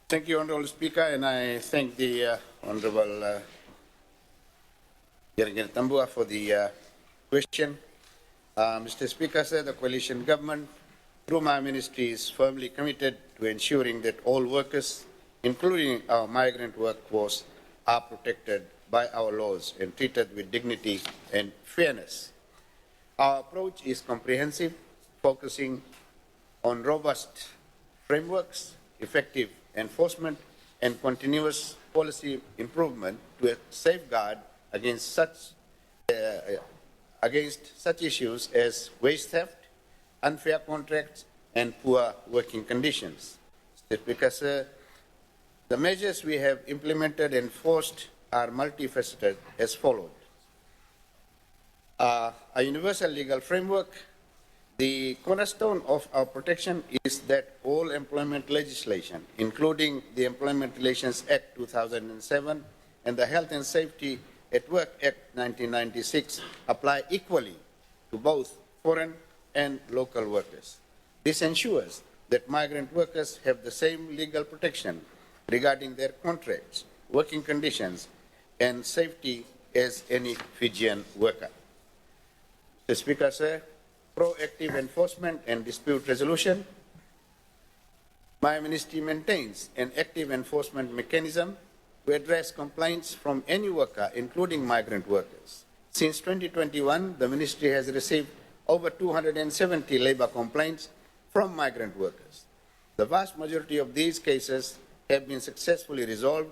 Thank you, Honourable Speaker, and I thank the Honourable Yergen Tambua for the question. Mr. Speaker, sir, the coalition government, through my ministry, is firmly committed to ensuring that all workers, including our migrant workforce, are protected by our laws and treated with dignity and fairness. Our approach is comprehensive, focusing on robust frameworks, effective enforcement, and continuous policy improvement to safeguard against such issues as wage theft, unfair contracts, and poor working conditions. Because the measures we have implemented and enforced are multifaceted as follows. A universal legal framework. The cornerstone of our protection is that all employment legislation, including the Employment Relations Act 2007 and the Health and Safety at Work Act 1996, apply equally to both foreign and local workers. This ensures that migrant workers have the same legal protection regarding their contracts, working conditions, and safety as any Fijian worker. Mr. Speaker, sir, proactive enforcement and dispute resolution. My ministry maintains an active enforcement mechanism to address complaints from any worker, including migrant workers. Since 2021, the ministry has received over 270 labor complaints from migrant workers. The vast majority of these cases have been successfully resolved,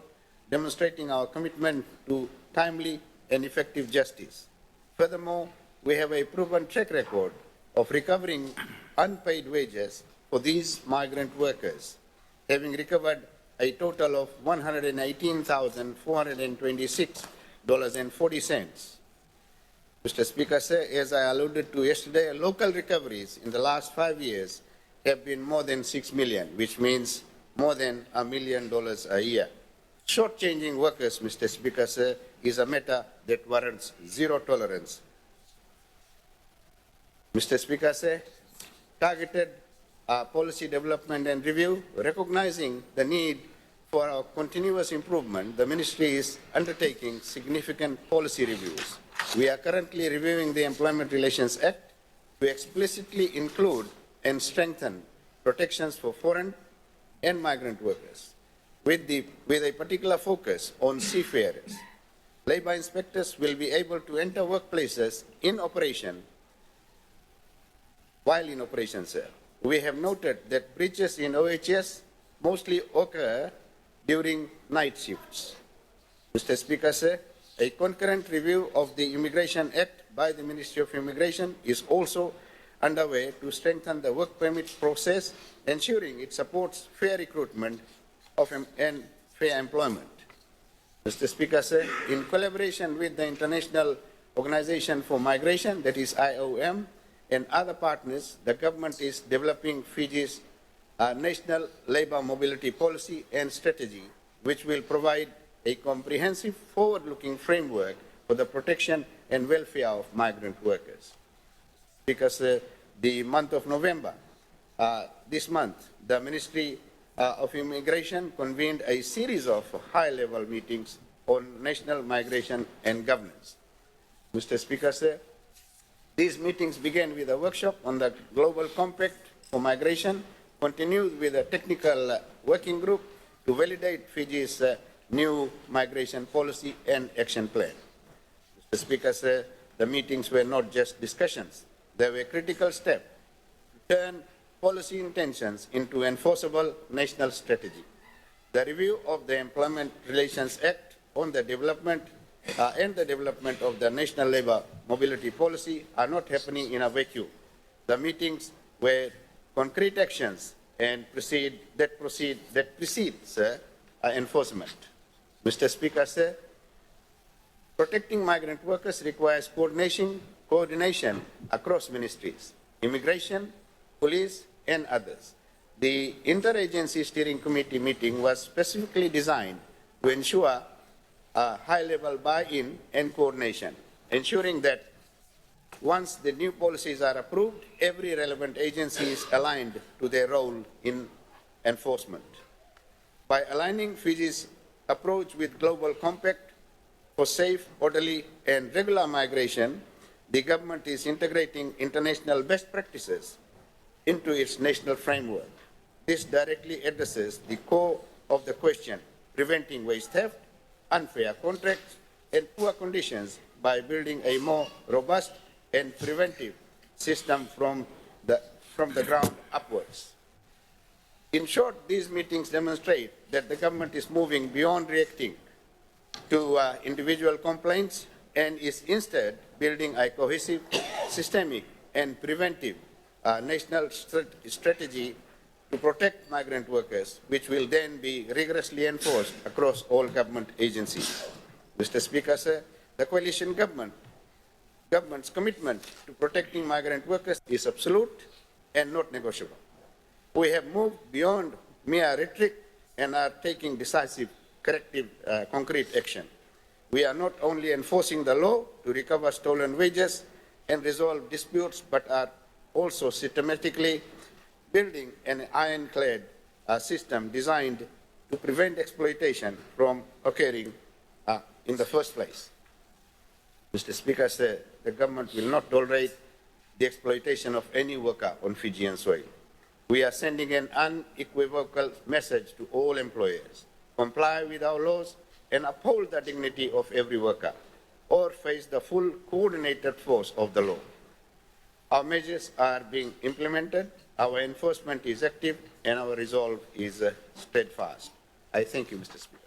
demonstrating our commitment to timely and effective justice. Furthermore, we have a proven track record of recovering unpaid wages for these migrant workers, having recovered a total of $118,426.40. Mr. Speaker, sir, as I alluded to yesterday, local recoveries in the last 5 years have been more than 6 million, which means more than $1 million a year. Shortchanging workers, Mr. Speaker, sir, is a matter that warrants zero tolerance. Mr. Speaker, sir, targeted policy development and review, recognizing the need for our continuous improvement, the ministry is undertaking significant policy reviews. We are currently reviewing the Employment Relations Act to explicitly include and strengthen protections for foreign and migrant workers, with a particular focus on seafarers. Labour inspectors will be able to enter workplaces while in operation, sir. We have noted that breaches in OHS mostly occur during night shifts. Mr. Speaker, sir, a concurrent review of the Immigration Act by the Ministry of Immigration is also underway to strengthen the work permit process, ensuring it supports fair recruitment and fair employment. Mr. Speaker, sir, in collaboration with the International Organization for Migration, that is IOM, and other partners, the government is developing Fiji's national labour mobility policy and strategy, which will provide a comprehensive forward-looking framework for the protection and welfare of migrant workers. Because the month of November, this month, the Ministry of Immigration convened a series of high-level meetings on national migration and governance. Mr. Speaker, sir, these meetings began with a workshop on the Global Compact for Migration, continued with a technical working group to validate Fiji's new migration policy and action plan. Mr. Speaker, sir, the meetings were not just discussions. They were a critical step to turn policy intentions into enforceable national strategy. The review of the Employment Relations Act on the development and the development of the national labour mobility policy are not happening in a vacuum. The meetings were concrete actions and precedes enforcement. Mr. Speaker, sir, protecting migrant workers requires coordination across ministries, immigration, police, and others. The Interagency Steering Committee meeting was specifically designed to ensure high-level buy-in and coordination, ensuring that once the new policies are approved, every relevant agency is aligned to their role in enforcement. By aligning Fiji's approach with Global Compact for safe, orderly, and regular migration, the government is integrating international best practices into its national framework. This directly addresses the core of the question, preventing wage theft, unfair contracts, and poor conditions by building a more robust and preventive system from the ground upwards. In short, these meetings demonstrate that the government is moving beyond reacting to individual complaints and is instead building a cohesive, systemic, and preventive national strategy to protect migrant workers, which will then be rigorously enforced across all government agencies. Mr. Speaker, sir, the coalition government's commitment to protecting migrant workers is absolute and not negotiable. We have moved beyond mere rhetoric and are taking decisive, corrective, concrete action. We are not only enforcing the law to recover stolen wages and resolve disputes, but are also systematically building an ironclad system designed to prevent exploitation from occurring in the first place. Mr. Speaker, sir, the government will not tolerate the exploitation of any worker on Fijian soil. We are sending an unequivocal message to all employers: comply with our laws and uphold the dignity of every worker, or face the full coordinated force of the law. Our measures are being implemented, our enforcement is active, and our resolve is steadfast. I thank you, Mr. Speaker.